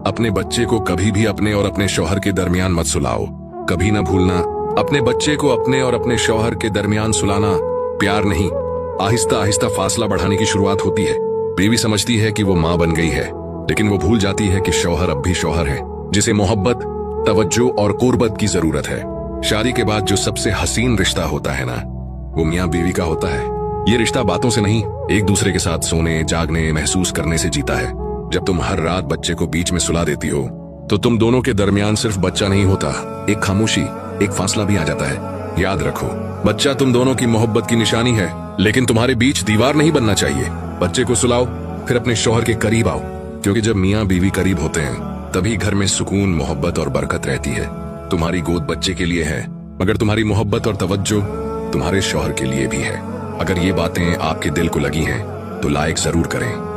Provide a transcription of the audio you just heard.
अपने बच्चे को कभी भी अपने और अपने शौहर के दरमियान मत सुलाओ। कभी ना भूलना, अपने बच्चे को अपने और अपने शौहर के दरमियान सुलाना प्यार नहीं, आहिस्ता आहिस्ता फासला बढ़ाने की शुरुआत होती है। बीवी समझती है कि वो माँ बन गई है, लेकिन वो भूल जाती है कि शौहर अब भी शौहर है, जिसे मोहब्बत, तवज्जो और कुर्बत की जरूरत है। शादी के बाद जो सबसे हसीन रिश्ता होता है ना, वो मियाँ बीवी का होता है। ये रिश्ता बातों से नहीं, एक दूसरे के साथ सोने, जागने, महसूस करने से जीता है। जब तुम हर रात बच्चे को बीच में सुला देती हो, तो तुम दोनों के दरमियान सिर्फ बच्चा नहीं होता, एक खामोशी, एक फासला भी आ जाता है। याद रखो, बच्चा तुम दोनों की मोहब्बत की निशानी है, लेकिन तुम्हारे बीच दीवार नहीं बनना चाहिए। बच्चे को सुलाओ, फिर अपने शौहर के करीब आओ, क्योंकि जब मियाँ बीवी करीब होते हैं, तभी घर में सुकून, मोहब्बत और बरकत रहती है। तुम्हारी गोद बच्चे के लिए है, मगर तुम्हारी मोहब्बत और तवज्जो तुम्हारे शौहर के लिए भी है। अगर ये बातें आपके दिल को लगी हैं, तो लाइक जरूर करें।